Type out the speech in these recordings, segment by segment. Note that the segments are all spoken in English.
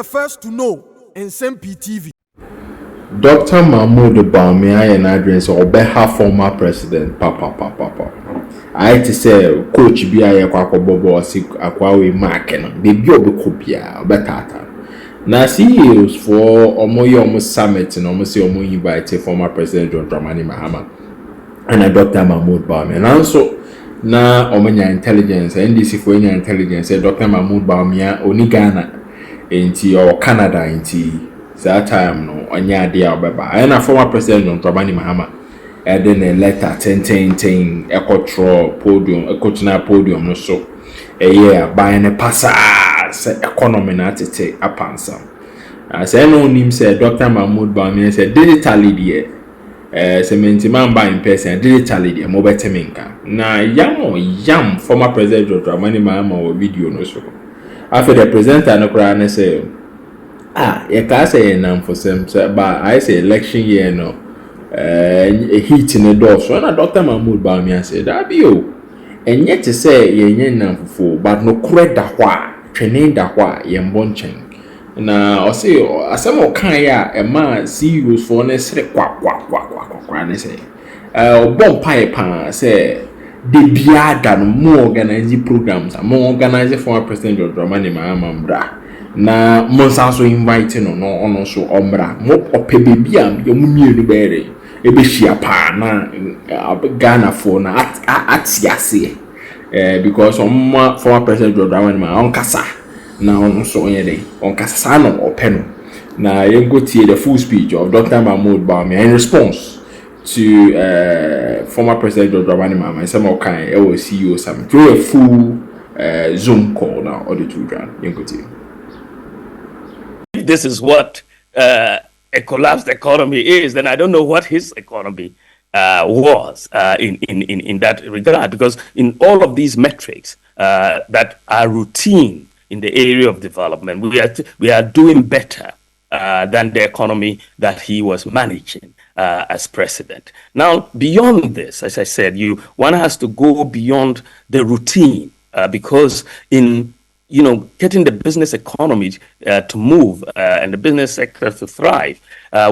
the first to know. Nsem-Pii TV. Dr. Mahmoud Bawumia and address or beha former president papa. I to say coach bi aye kwakọ bobo si akwawe mark no baby obekopia obetata. Na CEOs for omo summit no omo say omo invite former president John Dramani Mahama and Dr. Mahmoud Bawumia. Now so na omo intelligence NDC for intelligence Dr. Mahmoud Bawumia oni Ghana enti or Canada enti that time no onya dia obeba and former president John Dramani Mahama then a letter 10 podium no so a year buying a pass economy na tete apansa say no nim say Dr. Mahmoud Bawumia say digitally there cement man buy in person digitally there mobile teminka na yam former president John Dramani Mahama or video no so after the presenter no kra na say you can say nam for some but I say election year no a heat in the door. So na Dr. Mahmoud Bawumia said that be you and yet to say ye nam for but no credit da hwa twene da hwa ye mbonchen na o say asemo kan ya e ma CEOs for na sere kwa na say bom pipe say de biada no more organize programs more organize for president John Dramani Mahama mbra na monsa so invite no ono so omra mo opebebi am ye mumienu bere ebehia pa na Ghana for na atiase because former president John Dramani Mahama onkasa na ono so onye dey onkasa no openo na yengo tie the full speech of Dr. Mahmoud Bawumia in response to former president John Dramani Mahama some kind CEO summit through a full Zoom call now or the two grand yengo tie. This is what a collapsed economy is, then I don't know what his economy was in that regard, because in all of these metrics that are routine in the area of development, we are doing better than the economy that he was managing as president. Now, beyond this, as I said, one has to go beyond the routine because in getting the business economy to move and the business sector to thrive,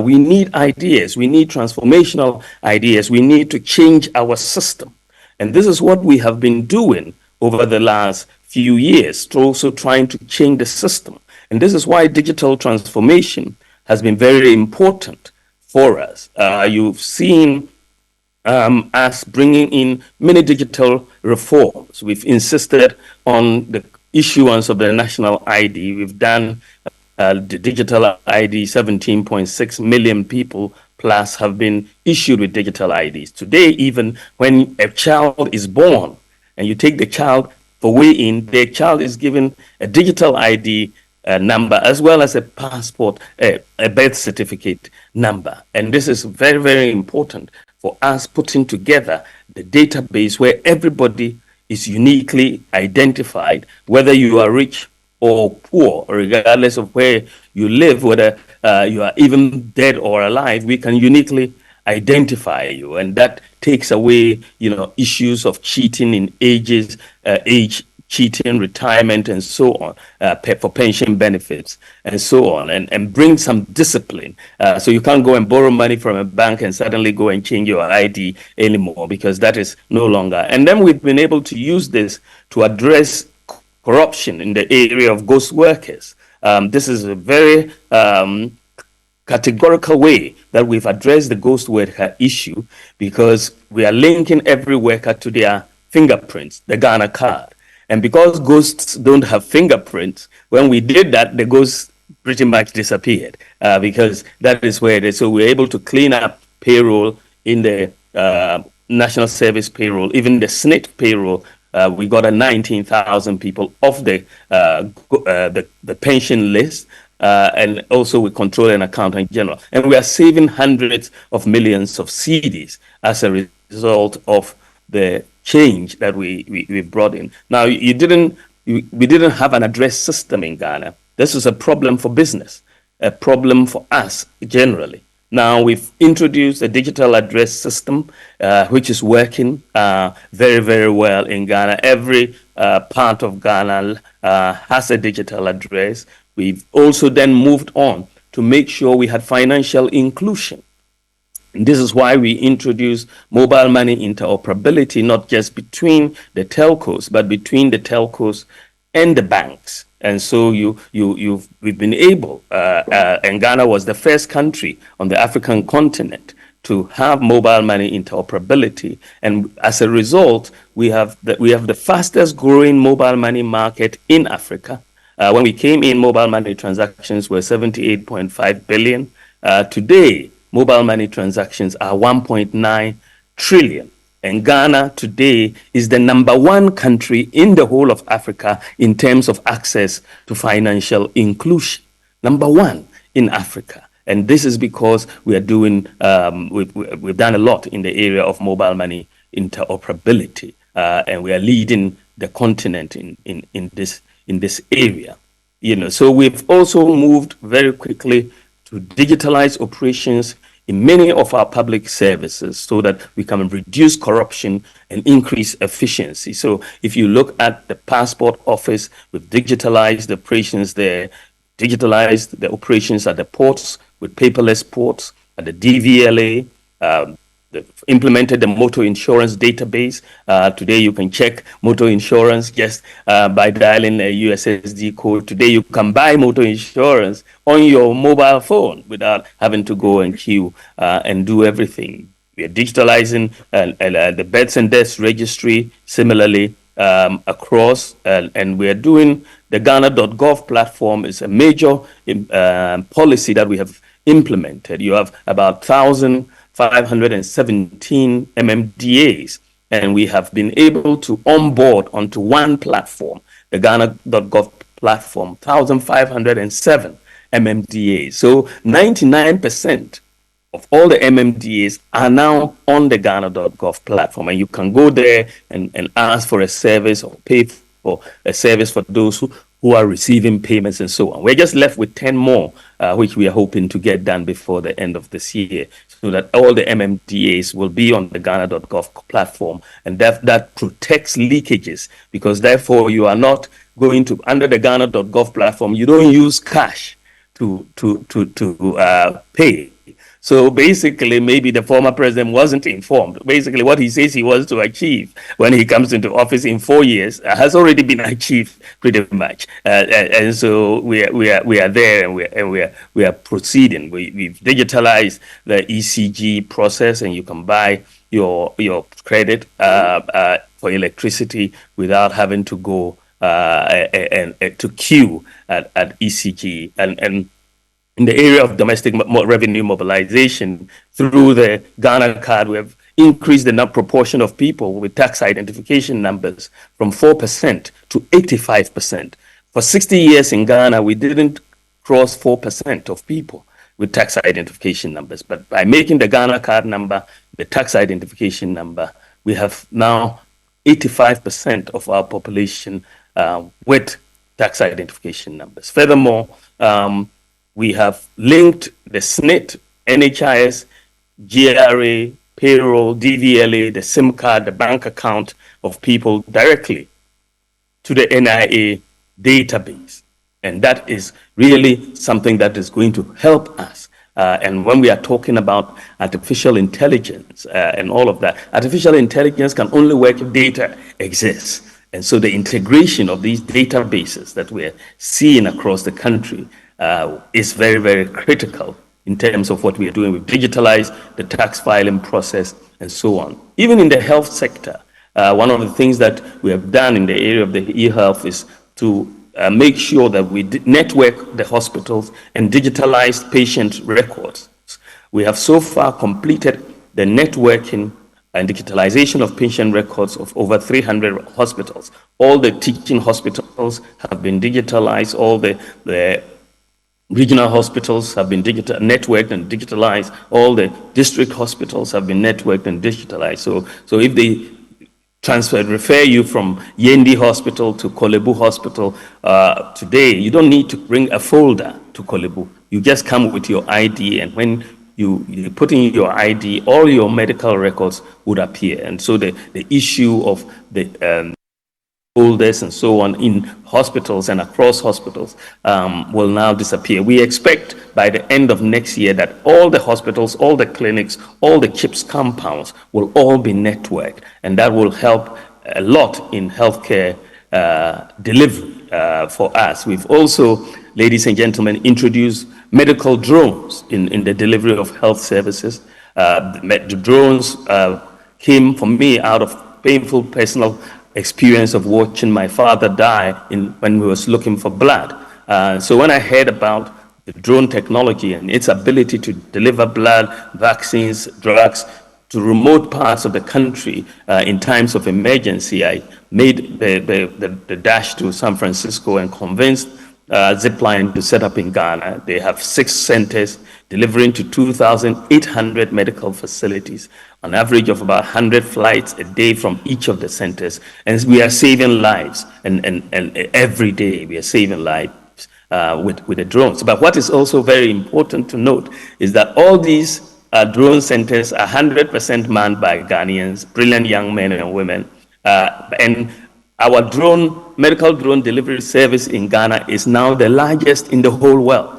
we need ideas. We need transformational ideas. We need to change our system. And this is what we have been doing over the last few years, also trying to change the system. And this is why digital transformation has been very important for us. You've seen us bringing in many digital reforms. We've insisted on the issuance of the national ID. We've done the digital ID. 17.6 million people plus have been issued with digital IDs. Today, even when a child is born and you take the child for weigh-in, the child is given a digital ID number as well as a passport, a birth certificate number. And this is very, very important for us putting together the database where everybody is uniquely identified, whether you are rich or poor, regardless of where you live, whether you are even dead or alive, we can uniquely identify you. And that takes away, issues of cheating in age cheating, retirement, and so on, for pension benefits, and so on, and bring some discipline. So you can't go and borrow money from a bank and suddenly go and change your ID anymore, because that is no longer. And then we've been able to use this to address corruption in the area of ghost workers. This is a very categorical way that we've addressed the ghost worker issue, because we are linking every worker to their fingerprints, the Ghana card. And because ghosts don't have fingerprints, when we did that, the ghosts pretty much disappeared, because that is where it is. So we're able to clean up payroll in the national service payroll, even the SNIT payroll. We got 19,000 people off the pension list, and also we control an account in general. And we are saving hundreds of millions of cedis as a result of the change that we brought in. Now, we didn't have an address system in Ghana. This is a problem for business, a problem for us generally. Now we've introduced a digital address system, which is working very, very well in Ghana. Every part of Ghana, has a digital address. We've also then moved on to make sure we had financial inclusion. And this is why we introduced mobile money interoperability, not just between the telcos, but between the telcos and the banks. And so we've been able, and Ghana was the first country on the African continent to have mobile money interoperability. And as a result, we have the fastest growing mobile money market in Africa. When we came in, mobile money transactions were 78.5 billion. Today, mobile money transactions are 1.9 trillion. And Ghana today is the number one country in the whole of Africa in terms of access to financial inclusion. Number one in Africa. And this is because we are doing, we've done a lot in the area of mobile money interoperability. And we are leading the continent in this area. So we've also moved very quickly to digitalize operations in many of our public services so that we can reduce corruption and increase efficiency. So if you look at the passport office, we've digitalized the operations there, digitalized the operations at the ports with paperless ports, at the DVLA, implemented the motor insurance database. Today you can check motor insurance just by dialing a USSD code. Today you can buy motor insurance on your mobile phone without having to go and queue and do everything. We are digitalizing the births and deaths registry similarly across, and we are doing the Ghana.gov platform is a major policy that we have implemented. You have about 1,517 MMDAs, and we have been able to onboard onto one platform, the Ghana.gov platform, 1,507 MMDAs. So 99% of all the MMDAs are now on the Ghana.gov platform, and you can go there and ask for a service or pay for a service for those who are receiving payments and so on. We're just left with 10 more, which we are hoping to get done before the end of this year, so that all the MMDAs will be on the Ghana.gov platform, and that protects leakages, because therefore you are not going to, under the Ghana.gov platform, you don't use cash to pay. So basically, maybe the former president wasn't informed. Basically, what he says he wants to achieve when he comes into office in 4 years has already been achieved pretty much. And so we are there, and we are proceeding. We've digitalized the ECG process, and you can buy your credit for electricity without having to go to queue at ECG. And in the area of domestic revenue mobilization, through the Ghana card, we have increased the proportion of people with tax identification numbers from 4% to 85%. For 60 years in Ghana, we didn't cross 4% of people with tax identification numbers. But by making the Ghana card number the tax identification number, we have now 85% of our population with tax identification numbers. Furthermore, we have linked the SNIT, NHIS, GRA, payroll, DVLA, the SIM card, the bank account of people directly to the NIA database. And that is really something that is going to help us. And when we are talking about artificial intelligence and all of that, artificial intelligence can only work if data exists. And so the integration of these databases that we're seeing across the country is very, very critical in terms of what we are doing. We've digitalized the tax filing process and so on. Even in the health sector, one of the things that we have done in the area of the e-health is to make sure that we network the hospitals and digitalize patient records. We have so far completed the networking and digitalization of patient records of over 300 hospitals. All the teaching hospitals have been digitalized. All the regional hospitals have been networked and digitalized. All the district hospitals have been networked and digitalized. So if they refer you from Yendi Hospital to Kolebu Hospital today, you don't need to bring a folder to Kolebu. You just come with your ID, and when you put in your ID, all your medical records would appear. And so the issue of the holders and so on in hospitals and across hospitals will now disappear. We expect by the end of next year that all the hospitals, all the clinics, all the CHIPS compounds will all be networked, and that will help a lot in healthcare delivery for us. We've also, ladies and gentlemen, introduced medical drones in the delivery of health services. The drones came for me out of painful personal experience of watching my father die when he was looking for blood. So when I heard about the drone technology and its ability to deliver blood, vaccines, drugs to remote parts of the country in times of emergency, I made the dash to San Francisco and convinced Zipline to set up in Ghana. They have 6 centers delivering to 2,800 medical facilities, an average of about 100 flights a day from each of the centers. And we are saving lives, and every day we are saving lives with the drones. But what is also very important to note is that all these drone centers are 100% manned by Ghanaians, brilliant young men and women. And our medical drone delivery service in Ghana is now the largest in the whole world.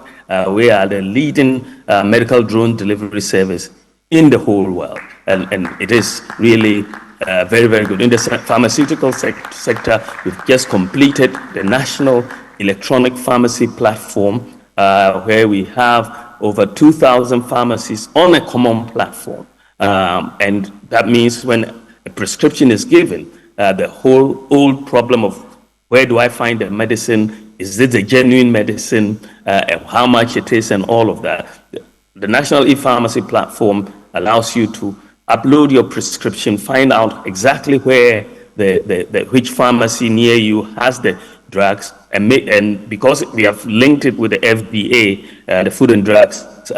We are the leading medical drone delivery service in the whole world. And it is really very, very good. In the pharmaceutical sector, we've just completed the National Electronic Pharmacy Platform, where we have over 2,000 pharmacies on a common platform. And that means when a prescription is given, the whole old problem of where do I find the medicine, is it a genuine medicine, and how much it is, and all of that. The National E-Pharmacy Platform allows you to upload your prescription, find out exactly where which pharmacy near you has the drugs, and because we have linked it with the FDA, the Food and Drugs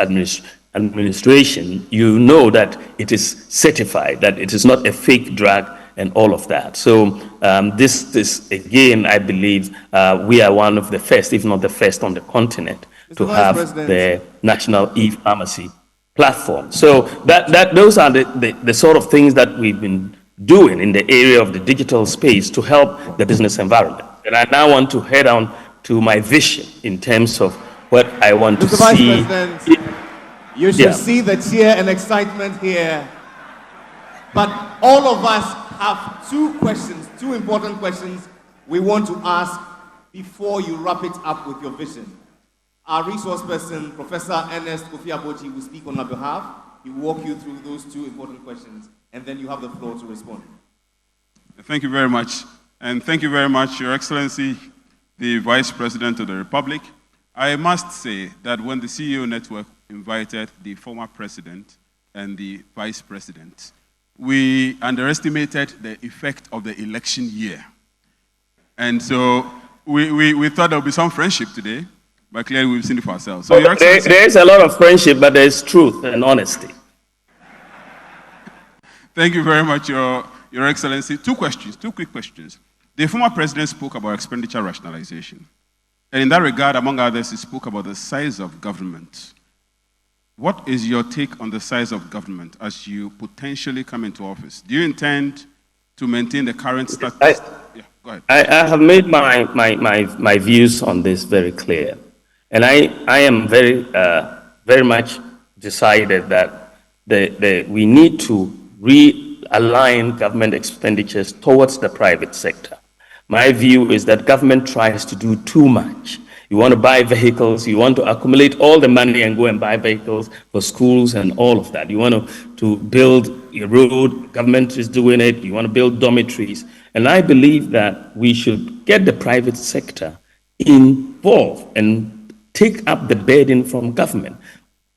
Administration, you know that it is certified, that it is not a fake drug, and all of that. So this is, again, I believe we are one of the first, if not the first on the continent, to have the National E-Pharmacy Platform. So those are the sort of things that we've been doing in the area of the digital space to help the business environment. And I now want to head on to my vision in terms of what I want to see. Mr. Vice President, you should see the cheer and excitement here. But all of us have 2 questions, 2 important questions we want to ask before you wrap it up with your vision. Our resource person, Professor Ernest Kofi-Abochi, will speak on our behalf. He will walk you through those 2 important questions, and then you have the floor to respond. Thank you very much. And thank you very much, Your Excellency, the Vice President of the Republic. I must say that when the CEO Network invited the former President and the Vice President, we underestimated the effect of the election year. And so we thought there would be some friendship today, but clearly we've seen it for ourselves. So there is a lot of friendship, but there's truth and honesty. Thank you very much, Your Excellency. 2 questions, 2 quick questions. The former president spoke about expenditure rationalization. And in that regard, among others, he spoke about the size of government. What is your take on the size of government as you potentially come into office? Do you intend to maintain the current status? Yeah, go ahead. I have made my views on this very clear. And I am very much decided that we need to realign government expenditures towards the private sector. My view is that government tries to do too much. You want to buy vehicles, you want to accumulate all the money and go and buy vehicles for schools and all of that. You want to build a road, government is doing it. You want to build dormitories. And I believe that we should get the private sector involved and take up the burden from government.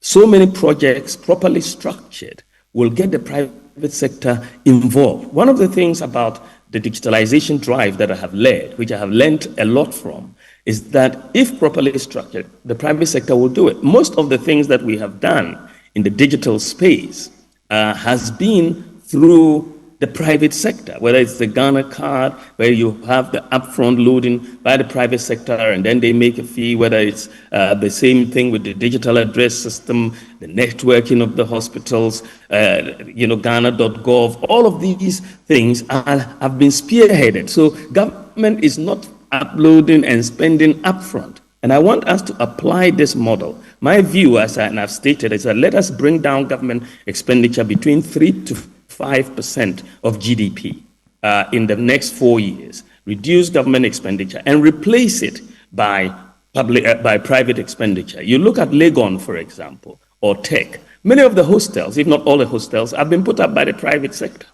So many projects properly structured will get the private sector involved. One of the things about the digitalization drive that I have led, which I have learned a lot from, is that if properly structured, the private sector will do it. Most of the things that we have done in the digital space has been through the private sector, whether it's the Ghana card, where you have the upfront loading by the private sector, and then they make a fee, whether it's the same thing with the digital address system, the networking of the hospitals, Ghana.gov, all of these things have been spearheaded. So government is not uploading and spending upfront. And I want us to apply this model. My view, and I've stated, is that let us bring down government expenditure between 3 to 5% of GDP in the next 4 years, reduce government expenditure, and replace it by private expenditure. You look at Legon, for example, or Tech. Many of the hostels, if not all the hostels, have been put up by the private sector.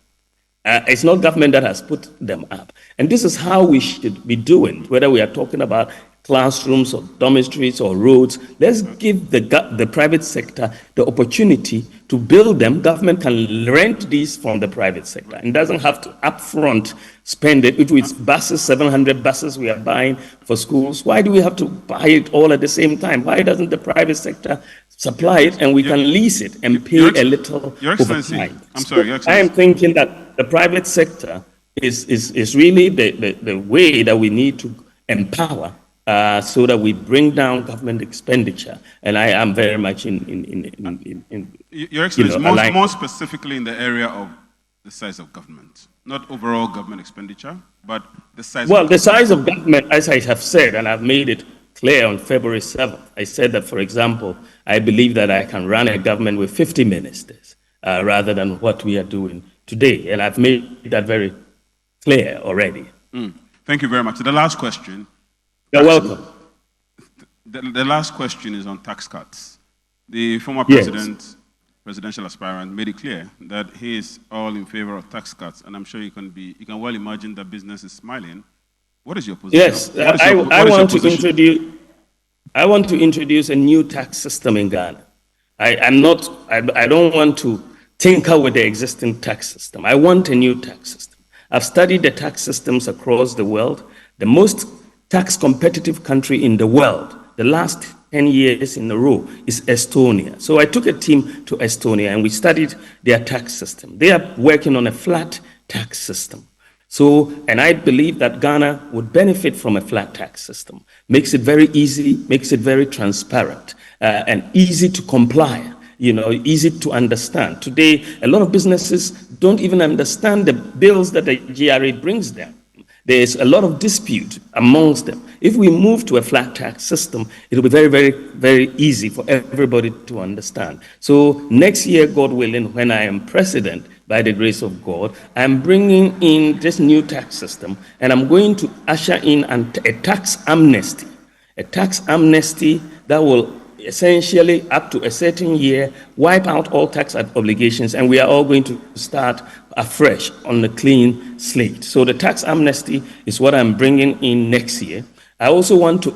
It's not government that has put them up. And this is how we should be doing, whether we are talking about classrooms or dormitories or roads. Let's give the private sector the opportunity to build them. Government can rent these from the private sector and doesn't have to upfront spend it. If it's buses, 700 buses we are buying for schools, why do we have to buy it all at the same time? Why doesn't the private sector supply it and we can lease it and pay a little over time? I'm sorry, Your Excellency. I am thinking that the private sector is really the way that we need to empower so that we bring down government expenditure, and I am very much in Your Excellency, more specifically in the area of the size of government, not overall government expenditure, but the size. Well, the size of government, as I have said, and I've made it clear on February 7th, I said that, for example, I believe that I can run a government with 50 ministers rather than what we are doing today, and I've made that very clear already. Thank you very much. The last question. You're welcome. The last question is on tax cuts. The former president, presidential aspirant, made it clear that he is all in favor of tax cuts, and I'm sure you can well imagine that business is smiling. What is your position? Yes, I want to introduce a new tax system in Ghana. I don't want to tinker with the existing tax system. I want a new tax system. I've studied the tax systems across the world. The most tax competitive country in the world, the last 10 years in a row, is Estonia. So I took a team to Estonia and we studied their tax system. They are working on a flat tax system. So, and I believe that Ghana would benefit from a flat tax system. Makes it very easy, makes it very transparent, and easy to comply, easy to understand. Today, a lot of businesses don't even understand the bills that the GRA brings them. There's a lot of dispute amongst them. If we move to a flat tax system, it'll be very, very, very easy for everybody to understand. So next year, God willing, when I am president, by the grace of God, I'm bringing in this new tax system, and I'm going to usher in a tax amnesty that will essentially, up to a certain year, wipe out all tax obligations, and we are all going to start afresh on a clean slate. So the tax amnesty is what I'm bringing in next year. I also want to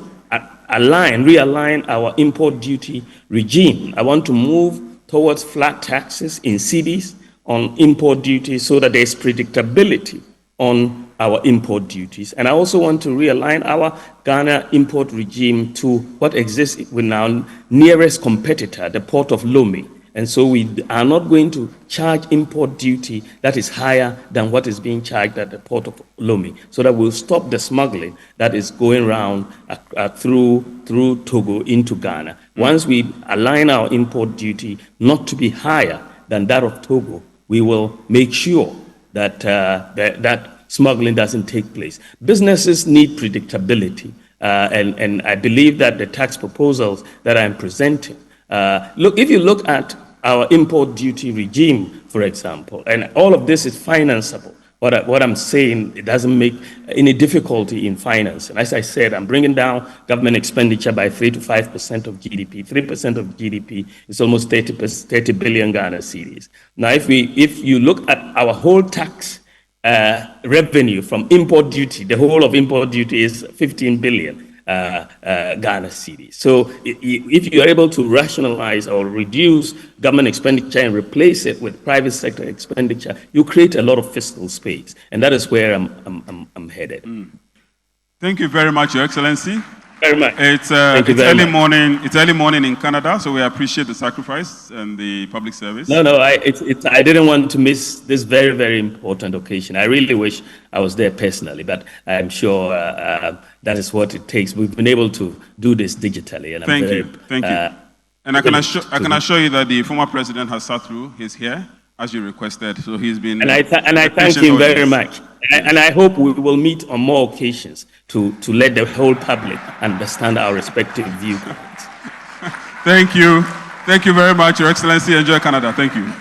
realign our import duty regime. I want to move towards flat taxes in cities on import duties so that there's predictability on our import duties. And I also want to realign our Ghana import regime to what exists with our nearest competitor, the port of Lomé. And so we are not going to charge import duty that is higher than what is being charged at the port of Lomé, so that we'll stop the smuggling that is going around through Togo into Ghana. Once we align our import duty not to be higher than that of Togo, we will make sure that that smuggling doesn't take place. Businesses need predictability, and I believe that the tax proposals that I'm presenting, if you look at our import duty regime, for example, and all of this is financeable. What I'm saying, it doesn't make any difficulty in finance. And as I said, I'm bringing down government expenditure by 3 to 5% of GDP. 3% of GDP is almost 30 billion Ghana cedis. Now, if you look at our whole tax revenue from import duty, the whole of import duty is 15 billion. Ghana cedis. So if you're able to rationalize or reduce government expenditure and replace it with private sector expenditure, you create a lot of fiscal space, and that is where I'm headed. Thank you very much, Your Excellency. Very much. It's early morning. It's early morning in Canada, so we appreciate the sacrifice and the public service. No, I didn't want to miss this very, very important occasion. I really wish I was there personally, but I'm sure that is what it takes. We've been able to do this digitally, and thank you. And I can assure you that the former president has sat through. He's here as you requested, so he's been. And I thank him very much. And I hope we will meet on more occasions to let the whole public understand our respective viewpoints. Thank you. Thank you very much, Your Excellency. Enjoy Canada. Thank you.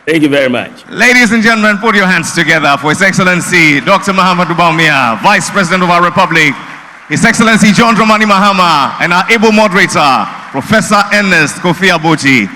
Thank you very much. Ladies and gentlemen, put your hands together for His Excellency Dr. Muhammadu Bawumia, Vice President of our Republic, His Excellency John Dramani Mahama, and our able moderator, Professor Ernest Kofi Aboji.